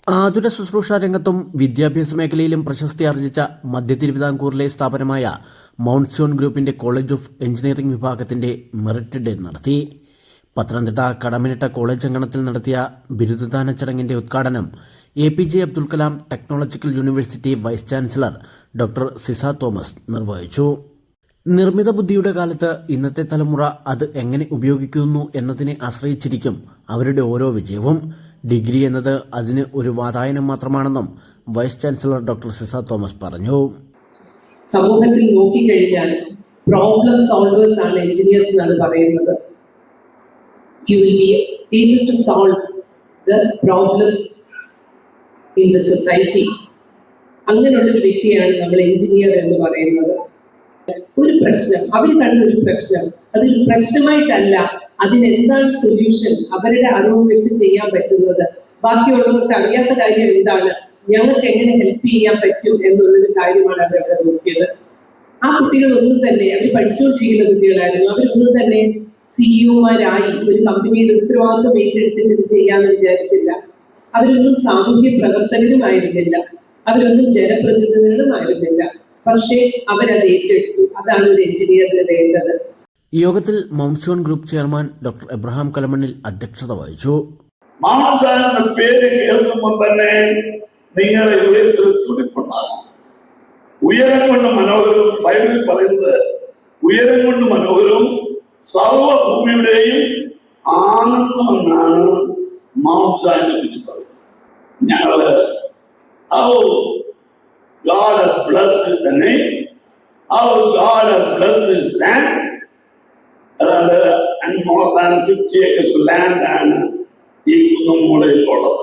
ആതുര ശുശ്രൂഷ രംഗത്തും വിദ്യാഭ്യാസ മേഖലയിലും പ്രശസ്തി ആർജിച്ച മധ്യ തിരുവിതാംകൂറിലെ സ്ഥാപനമായ മൗണ്ട് സിയോൺ ഗ്രൂപ്പിന്റെ കോളേജ് ഓഫ് എഞ്ചിനീയറിംഗ് വിഭാഗത്തിന്റെ മെറിറ്റ് ഡേ നടത്തി. പത്തനംതിട്ട കടമനിട്ട കോളേജ് അങ്കണത്തിൽ നടത്തിയ ബിരുദദാന ചടങ്ങിന്റെ ഉദ്ഘാടനം APJ Abdul Kalam technological university vice chancellor doctor Ciza Thomas നിർവഹിച്ചു. നിർമ്മിത ബുദ്ധിയുടെ കാലത്ത് ഇന്നത്തെ തലമുറ അത് എങ്ങനെ ഉപയോഗിക്കുന്നു എന്നതിനെ ആശ്രയിച്ചിരിക്കും അവരുടെ ഓരോ വിജയവും. ഡിഗ്രി എന്നത് അതിന് ഒരു വാതായനം മാത്രമാണെന്നും vice chancellor doctor Ciza Thomas പറഞ്ഞു. സമൂഹത്തിൽ നോക്കിക്കഴിഞ്ഞാൽ പ്രോബ്ലം സോൾവേഴ്സ് ആണ് എഞ്ചിനീയേഴ്സ് എന്നാണ് പറയുന്നത്. You will be able to solve the problems in the society. അങ്ങനെയുള്ളൊരു വ്യക്തിയാണ് നമ്മൾ എഞ്ചിനീയർ എന്ന് പറയുന്നത്. ഒരു പ്രശ്നം അവർ കണ്ടൊരു പ്രശ്നം അതൊരു പ്രശ്നമായിട്ടല്ല, അതിനെന്താണ് സൊല്യൂഷൻ, അവരുടെ അറിവ് വെച്ച് ചെയ്യാൻ പറ്റുന്നത്, ബാക്കിയുള്ളവർക്ക് അറിയാത്ത കാര്യം എന്താണ്, ഞങ്ങൾക്ക് എങ്ങനെ ഹെൽപ്പ് ചെയ്യാൻ പറ്റും എന്നുള്ളൊരു കാര്യമാണ് അവരവിടെ നോക്കിയത്. ആ കുട്ടികൾ ഒന്നും തന്നെ അവർ പഠിച്ചുകൊണ്ടിരിക്കുന്ന കുട്ടികളായിരുന്നു. അവരൊന്നും തന്നെ CEO-മാരായി ഒരു കമ്പനിയുടെ ഉത്തരവാദിത്വം ഏറ്റെടുത്തിട്ട് ഇത് ചെയ്യാമെന്ന് വിചാരിച്ചില്ല. അവരൊന്നും സാമൂഹ്യ പ്രവർത്തകരുമായിരുന്നില്ല, അവരൊന്നും ജനപ്രതിനിധികളും ആയിരുന്നില്ല. പക്ഷേ അവരത് ഏറ്റെടുത്തു. അതാണ് ഒരു എഞ്ചിനീയറിന് വേണ്ടത്. യോഗത്തിൽ mount Zion group chairman doctor Abraham Kalamannil അധ്യക്ഷത വഹിച്ചു. പേര് കേൾക്കുമ്പോൾ തന്നെ നിങ്ങളുടെ ഉയരത്തിൽ തുടിപ്പുണ്ടാകും. ഉയരം കൊണ്ട് മനോഹരവും, ബൈബിളിൽ പറയുന്നത് ഉയരം കൊണ്ട് മനോഹരവും സർവഭൂമിയുടെയും ആനന്ദമെന്നാണ് മൗണ്ട് സിയോണിനെ പറ്റി പറയുന്നത്. ഞങ്ങള് God has blessed the name, our God has blessed His land. And more than 50 acres of land ആണ് ഈ കുന്നുമുളയിലുള്ളത്.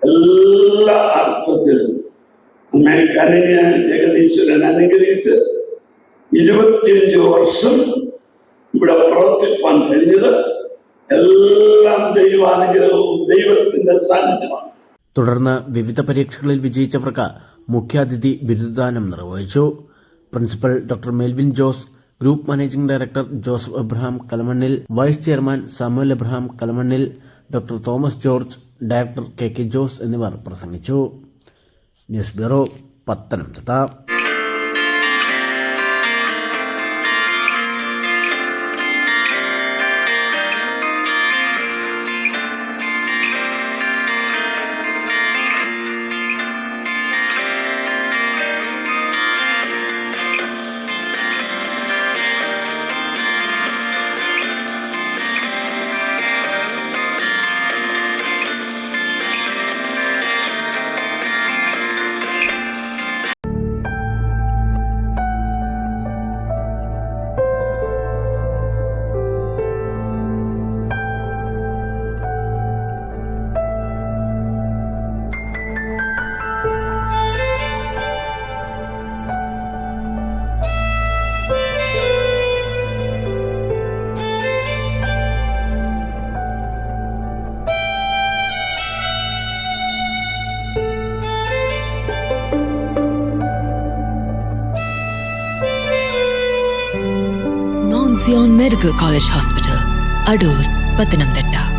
എല്ലാ അർത്ഥത്തിലും അമ്മയെ കനിഞ്ഞ ജഗദീശ്വരൻ അനുഗ്രഹിച്ച് 25 വർഷം ഇവിടെ പ്രവർത്തിപ്പാൻ കഴിഞ്ഞത് എല്ലാം ദൈവാനുഗ്രഹവും ദൈവത്തിന്റെ സാന്നിധ്യമാണ്. തുടർന്ന് വിവിധ പരീക്ഷകളിൽ വിജയിച്ചവർക്ക് മുഖ്യാതിഥി ബിരുദദാനം നിർവഹിച്ചു. Principal doctor Melvin Jose, group managing director Joseph Abraham Kalamannil, vice chairman Samuel Abraham Kalamannil, doctor Thomas George, director KK Jose എന്നിവർ പ്രസംഗിച്ചു. News bureau, Pathanamthitta. Mount Zion Medical College Hospital, Adur, Pathanamthitta.